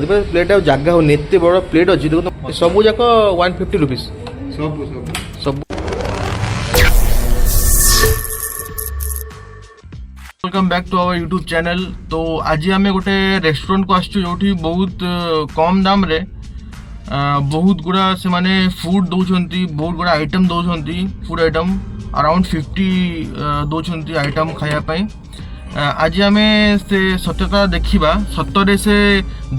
Plate जगह हो एत बड़ प्लेट अच्छी देखो सब जाक 150 रुपीज सब सब। Welcome back to our YouTube channel. तो आज आम गोटे रेस्टोरेंट को आसचु जो बहुत कम दाम रे बहुत गुड़ा से माने फूड दौरान बहुत गुड़ा आइटम दौरान फूड आइटम अराउंड 50 दौरान आइटम खायापाई। आज आम से सत्यता देखा सतरे से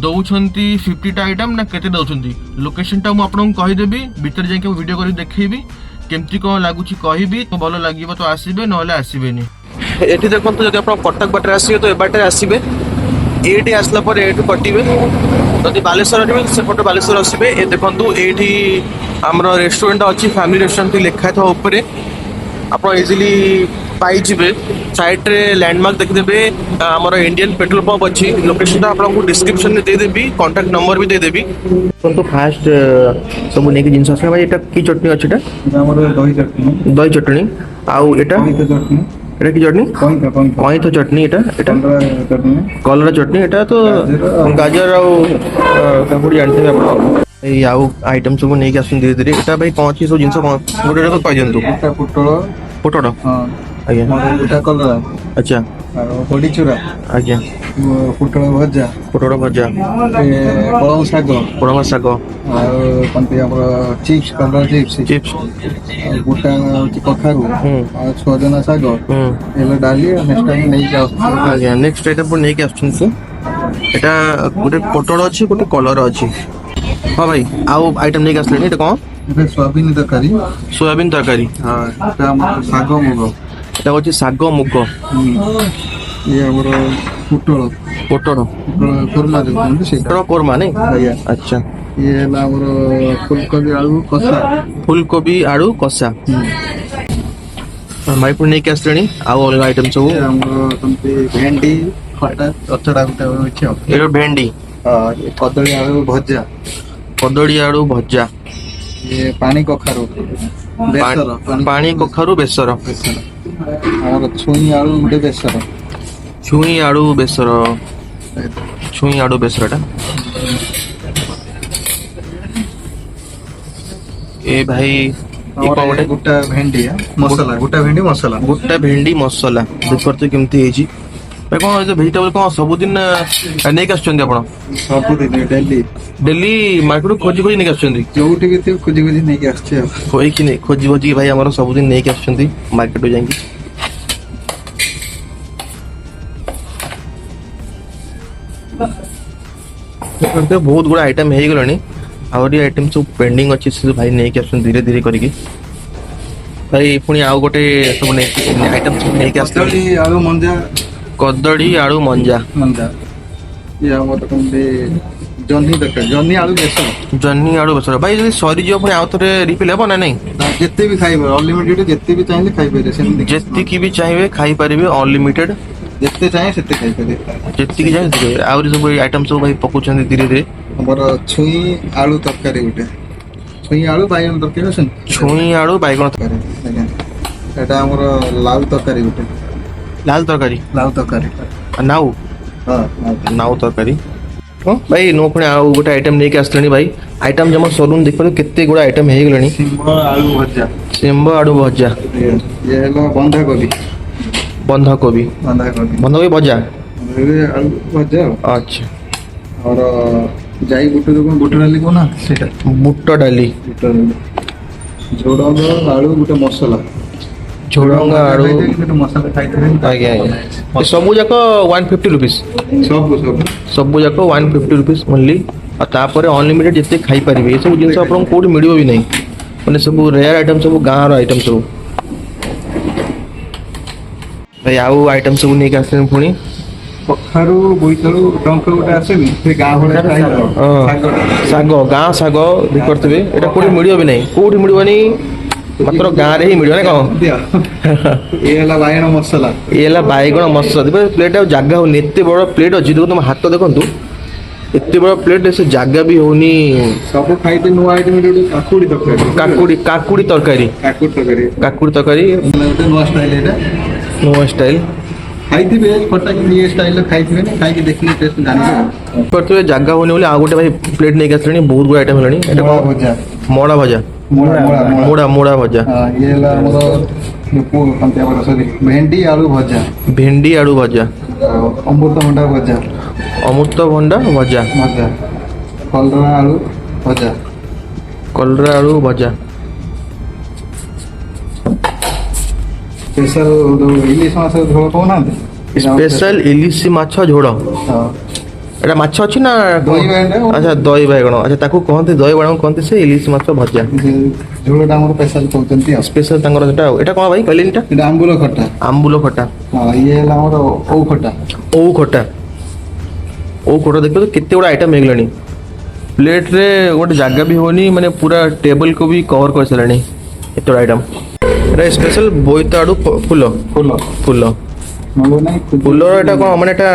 दौरान 50टा आइटम ना केते दौरान लोकेशनटा मुझे कहीदेवी भितर जाके वीडियो कर देखेबी केमती कौन लगुच कहि भल लगे तो आसबे ना आसबे। ये देखो जब आप कटक बाटे आसबे तो ए बाटे आसबे ये आसला ये कटे जब बालेश्वर से पटे बालेश्वर आसबे ये देखो ये आम रेस्टोरेंट अच्छी फैमिली रेस्टोरेंट लिखा था ऊपर आप इजिली पाइबे साइड रे लैंडमार्क देखिदेवे आमर इंडियन पेट्रोल पंप अच्छी लोकेशन आपको डिस्क्रिप्शन में देदेवी कांटेक्ट नंबर भी देदेवी। तो फास्ट सब नहीं जिन भाई ये की चटनी अच्छी दही चटनी आउ एटा এটা কি চটনি কইথ চটনি এটা কলরা চটনি এটা তো গাজর আর কাকুড়ি জানতে আপন এই আউ আইটেম सब নেকি আসুন ধীরে ধীরে এটা ভাই কোন আছে सब জিনিস গোটে তো কই দিন্তু এটা পটল हां আজ্ঞা এটা কলরা আচ্ছা আর হড়ি চুরা আজ্ঞা পটল ভজা কলম শাগ আর কোনটি আমরা চিপস কলরা চিপস গোটা কখারু আর সজনা শাগ এলা ডালি নেক্সট টাইম নেই যাও আজ্ঞা নেক্সট আইটেম পর নেকি আসুন সে এটা গোটে পটল আছে গোটে কলরা আছে। हाँ भाई आउ आइटम नहीं आसले এটা কোন এটা সোয়াবিন তরকারি হ্যাঁ এটা আমার শাগ মুগ এটা হচ্ছে শাগ মুগ ये हमर पोटल कोरमा जो सेटा कोरमा नहीं अच्छा ये ना हमर फूलकोबी आलू कसा माइपुर नहीं आसले आउ अलग आइटम सब हमर तंती भेंडी खटा अथड़ा गुटा होछि एरो भेंडी हां कदली आलू भजा ये पानी कखारू बेसर और छुई आलू गुटे बेसर छुई आलू बेसरटा ए भाई गोटा भेंडी मसाला देख तो केमती हेजी कौन भेजिटेबल कौन सबुदिन नहीं आसुँच आप डेली मार्केट खोजी खोजी नहीं आसुँच जो खोजी खोजी नहीं आसि खोजी खोजी भाई आम सबुदिन नहीं आसुँच मार्केट जाकि बहुत गुड़ा आइटम हो गलानी आहरी आइटम सब पेंडिंग अच्छी से भाई नहीं आस धीरे धीरे करके भाई पुणी आउ गोटे सब आइटम सब नहीं आस कदड़ी आलू मंजा ये जन्नी आलू बेसर भाई जब सरी जो पुणी आउ थे रिफिल हे ना नहीं जिते भी खाइबे अनलिमिटेड जिते भी चाहिए खाइ पारे जिते भी चाहिए खाइ पारे अनलिमिटेड जिते चाहिए सेते खाइ पारे जिते की चाहिए आउरी सब आइटम सब भाई पकुछन धीरे धीरे हमर छुई आलू तरकारी गुटे छुई आलू बाइगन तरकारी एटा हमर लाउ तरकारी गुटे लाल तरकारी नाउ नाउ तरकारी भाई नो पुणी आउ गोटे आइटम नहीं आसले भाई आइटम जमा सलून देख पारे केते गुड़ा आइटम हो गलानी सिम्ब आलू भजा ये हलो बंधाकोबी भजा आलू भजा अच्छा और जाई बुट डाली को ना सेटा बुट डाली झोडंग आलू गोटे मसाला झोडंग आलू मसाला आज्ञा सब जाक 150 रुपीज सब जाक 150 रुपीज ओनली और अनलिमिटेड जिते खाई पारे ये सब जिन आप कौट मिल भी नहीं मैंने सब रेयर आइटम सब गाँव आइटम सब भाई आउ आइटम सब नहीं आस पुणी कखारू बोईतालू टंक गोटे आसेनी से गाँ साग गाँ साग करते एटा कौट मिल भी नहीं कौट मिलवानी मात्र गाँव रे ही मिल ना कौन ये बैगण मसला प्लेट जगह हो एत बड़ प्लेट अच्छी देखो तुम हाथ देखु एत बड़ प्लेट से जगह भी होनी सब खाई नुआ काकुड़ी तरकारी नुआ स्टाइल ଖାଇଥିବେ ଖଟା କିନ୍ତୁ ଇଏ ଷ୍ଟାଇଲରେ ଖାଇଥିବେ ନା ଖାଇକି ଦେଖିଲେ ଟେଷ୍ଟ ଜାଣିବେ। କରିଥିବେ ଜାଗା ହଉନି ବୋଲି ଆଉ ଗୋଟେ ଭାଇ ପ୍ଲେଟ୍ ନେଇକି ଆସିଲେଣି ବହୁତ ଗୁଡ଼ା ଆଇଟମ୍ ହେଲାଣି। ଏଇଟା ମୂଳା କଣ? ଭଜା ମଡ଼ା ଭଜା, ମୂଳା ମୂଳା ମୂଳା ମୋଡ଼ା ଭଜା, ଇଏ ହେଲା ଆମର ସରି ଭେଣ୍ଡି ଆଳୁ ଭଜା, ଭେଣ୍ଡି ଆଳୁ ଭଜା, ଆଉ ଅମୃତଭଣ୍ଡା ଭଜା ଅମୃତଭଣ୍ଡା ଭଜା, ଭଜା, କଲରା ଆଳୁ ଭଜା, କଲରା ଆଳୁ ଭଜା, ସ୍ପେଶାଲ ଯୋଉ ଇଲିଶ ମାଛ ଝୋଳ କହୁନାହାନ୍ତି ସ୍ପେଶାଲ ଇଲିଶି ମାଛ ଝୋଳ। ହଁ ଏଟା ମାଛ ଅଛି ନା ଦହି ବାଇଗଣ ଆଚ୍ଛା ଦହି ବାଇଗଣ, ଆଚ୍ଛା ତାକୁ କହନ୍ତି ଦହି ବାଇଗଣ କହନ୍ତି ସେ ଇଲିଶି ମାଛ ଭଜା ଝୋଳଟା ଆମର ସ୍ପେଶାଲ କହୁଛନ୍ତି ଆଉ ସ୍ପେଶାଲ ତାଙ୍କର ସେଟା। ଆଉ ଏଟା କଣ ଭାଇ କହିଲେ ଏଟା? ଏଇଟା ଆମ୍ବୁଲ ଖଟା। ଆମ୍ବୁଲ ଖଟା, ହଁ ଇଏ ହେଲା ଆମର ଓଉ ଖଟା। ଓଉ ଖଟା, ଓଉ ଖଟା ଦେଖିବ କେତେ ଗୁଡ଼ା ଆଇଟମ୍ ହେଇଗଲାଣି। ପ୍ଲେଟ୍ରେ ଗୋଟେ ଜାଗା ବି ହଉନି, ମାନେ ପୁରା ଟେବଲକୁ ବି କଭର କରିସାରିଲାଣି ଏତେ ଗୁଡ଼ା ଆଇଟମ୍। ଏଟା ସ୍ପେଶାଲ ବୋଇତାଳୁ ଫୁଲ ଫୁଲ ଫୁଲ ନହେଲେ ନାଇଁ ଫୁଲର ଏଟା କଣ ମାନେ ଏଟା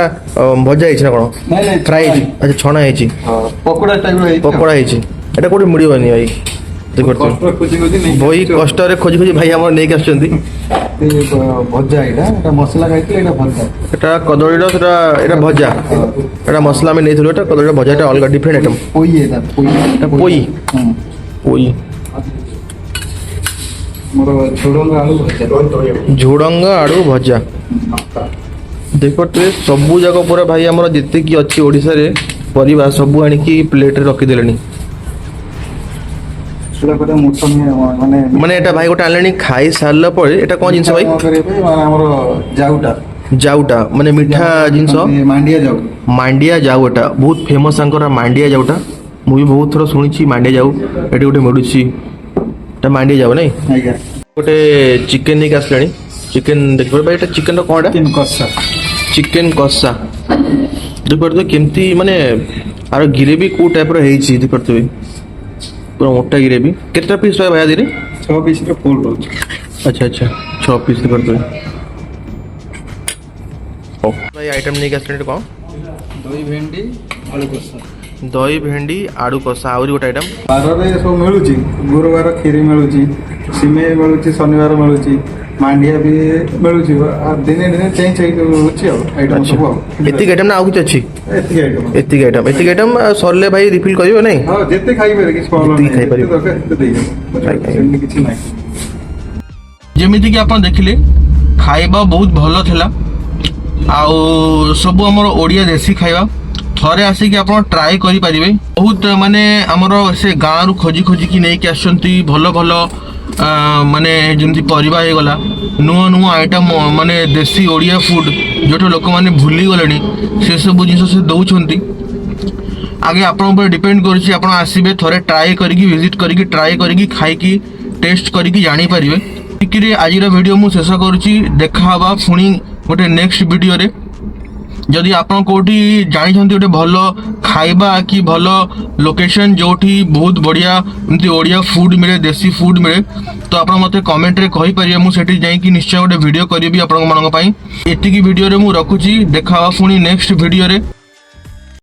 ଭଜା ହେଇଛି ନା କଣ? ନାଇଁ ନାଇଁ ଫ୍ରାଏ ହେଇଛି, ଆଚ୍ଛା ଛଣା ହେଇଛି, ପକୋଡ଼ା ଟାଇପ୍ର ହେଇଛି। ପକୋଡ଼ା ହେଇଛି। ଏଟା କୋଉଠି ମିଳିବନି ଭାଇ ଦେଖିପାରୁଥିବେ। କଷ୍ଟ ଖୋଜି ଖୋଜି ନେଇ ବହି କଷ୍ଟରେ ଖୋଜି ଖୋଜି ଭାଇ ଆମର ନେଇକି ଆସୁଛନ୍ତି। ଭଜା ଏଇଟା ମସଲା ଖାଇଥିଲେ ଏଇଟା ଭଜା। ଏଟା କଦଳୀର ସେଟା ଏଟା ଭଜା, ଏଟା ମସଲା ଆମେ ନେଇଥିଲୁ। ଏଟା କଦଳୀର ଭଜା, ଏଟା ଅଲଗା ଡିଫରେଣ୍ଟ ଆଇଟମ୍। ପୋଇ ଏଇଟା ଏଟା ପୋଇ ପୋଇ ମୋର ଝୁଡ଼ଙ୍ଗ ଆଳୁ ଭଜା। ଝୁଡ଼ଙ୍ଗ ଆଳୁ ଭଜା ଦେଖିପାରୁଥିବେ। ସବୁ ଯାକ ପୁରା ଭାଇ ଆମର ଯେତିକି ଅଛି ଓଡ଼ିଶାରେ ପରିବା ସବୁ ଆଣିକି ପ୍ଲେଟ୍ରେ ରଖିଦେଲେଣି। ସେଟା ଗୋଟେ ମୁସଲି ମାନେ ଏଟା ଭାଇ ଗୋଟେ ଆଣିଲେଣି ଖାଇ ସାରିଲା ପରେ। ଏଟା କ'ଣ ଜିନିଷ ଭାଇ? ଆମର ଯାଉଟା ଯାଉଟା ମାନେ ମିଠା ଜିନିଷ, ମାଣ୍ଡିଆ ଯାଉ। ମାଣ୍ଡିଆ ଯାଉ। ଏଟା ବହୁତ ଫେମସ୍ ତାଙ୍କର ମାଣ୍ଡିଆ ଯାଉଟା। ମୁଁ ବି ବହୁତ ଥର ଶୁଣିଛି ମାଣ୍ଡିଆ ଯାଉ ଏଠି ଗୋଟେ ମିଳୁଛି। ଏଟା ମାଣ୍ଡିଆ ଯାଉ ନାଇଁ। ଆଜ୍ଞା ଗୋଟେ ଚିକେନ୍ ନେଇକି ଆସିଲାଣି। ଚିକେନ୍ ଦେଖିପାରୁଥିବେ ଭାଇ, ଏଟା ଚିକେନ୍ର କ'ଣ ଏଟା? କଷା। ଚିକେନ୍ କଷା ଦେଖିପାରୁଥିବେ କେମିତି, ମାନେ ଆର ଗ୍ରେଭି କୋଉ ଟାଇପ୍ର ହେଇଛି ଦେଖିପାରୁଥିବେ। ପୁରା ମୋଟା ଗ୍ରେଭି। କେତେଟା ପିସ୍ ଭାଇ ଆଦିରେ? 6 ପିସ୍ର ଫୁଲ୍ ରହୁଛି। ଆଚ୍ଛା ଆଚ୍ଛା 6 ପିସ୍ ଦେଖିପାରୁଥିବେ। ହଉ ଭାଇ ଆଇଟମ୍ ନେଇକି ଆସିଲେଣି କ'ଣ? ଦହି ଭେଣ୍ଡି ଆଳୁ କଷା। ଦହି ଭେଣ୍ଡି ଆଳୁ କଷା, ଆହୁରି ଗୋଟେ ଆଇଟମ୍। ବାରରେ ସବୁ ମିଳୁଛି। ଗୁରୁବାର କ୍ଷୀରି ମିଳୁଛି, ସିମେଇ ମିଳୁଛି, ଶନିବାର ମିଳୁଛି, ମାଣ୍ଡିଆ ବି ମିଳୁଛି। ଦିନେ ଦିନେ ଚେଞ୍ଜ ହେଇଯାଉଛି ଆଉ ଆଇଟମ୍ ସବୁ ଆଉ। ଏତିକି ଆଇଟମ୍ ନା ଆଉ କିଛି ଅଛି? ଏତିକି ଆଇଟମ୍। ଏତିକି ଆଇଟମ୍ ସରିଲେ ଭାଇ ରିଫିଲ୍ କରିବେ ନାଇଁ? ହଁ ଯେତେ ଖାଇପାରିବେ କିଛି ପ୍ରୋବ୍ଲେମ୍ ଯେତିକି ନାହିଁ। ଖାଇପାରିବେ। ଯେତେ ଦରକାର ସେତେ ଦେଇଦେବେ, ସେମିତି କିଛି ନାହିଁ। ଯେମିତିକି ଆପଣ ଦେଖିଲେ ଖାଇବା ବହୁତ ଭଲ ଥିଲା। ଆଉ ସବୁ ଆମର ଓଡ଼ିଆ ଦେଶୀ ଖାଇବା। ଥରେ ଆସିକି ଆପଣ ଟ୍ରାଏ କରିପାରିବେ। ବହୁତ ମାନେ ଆମର ସେ ଗାଁରୁ ଖୋଜି ଖୋଜିକି ନେଇକି ଆସୁଛନ୍ତି ଭଲ ଭଲ ମାନେ ଯେମିତି ପରିବା ହେଇଗଲା, ନୂଆ ନୂଆ ଆଇଟମ୍, ମାନେ ଦେଶୀ ଓଡ଼ିଆ ଫୁଡ଼୍ ଯେଉଁଟା ଲୋକମାନେ ଭୁଲିଗଲେଣି ସେସବୁ ଜିନିଷ ସେ ଦେଉଛନ୍ତି। ଆଗେ ଆପଣଙ୍କ ଉପରେ ଡିପେଣ୍ଡ କରୁଛି, ଆପଣ ଆସିବେ ଥରେ ଟ୍ରାଏ କରିକି ଭିଜିଟ୍ କରିକି ଟ୍ରାଏ କରିକି ଖାଇକି ଟେଷ୍ଟ କରିକି ଜାଣିପାରିବେ। ଏତିକିରେ ଆଜିର ଭିଡ଼ିଓ ମୁଁ ଶେଷ କରୁଛି। ଦେଖା ହେବା ପୁଣି ଗୋଟେ ନେକ୍ସଟ ଭିଡ଼ିଓରେ। ଯଦି ଆପଣ କେଉଁଠି ଜାଣିଛନ୍ତି ଗୋଟେ ଭଲ ଖାଇବା କି ଭଲ ଲୋକେସନ୍ ଯେଉଁଠି ବହୁତ ବଢ଼ିଆ ଏମିତି ଓଡ଼ିଆ ଫୁଡ଼୍ ମିଳେ, ଦେଶୀ ଫୁଡ଼୍ ମିଳେ, ତ ଆପଣ ମୋତେ କମେଣ୍ଟରେ କହିପାରିବେ। ମୁଁ ସେଠି ଯାଇକି ନିଶ୍ଚୟ ଗୋଟେ ଭିଡ଼ିଓ କରିବି ଆପଣମାନଙ୍କ ପାଇଁ। ଏତିକି ଭିଡ଼ିଓରେ ମୁଁ ରଖୁଛି। ଦେଖା ହେବା ପୁଣି ନେକ୍ସଟ ଭିଡ଼ିଓରେ।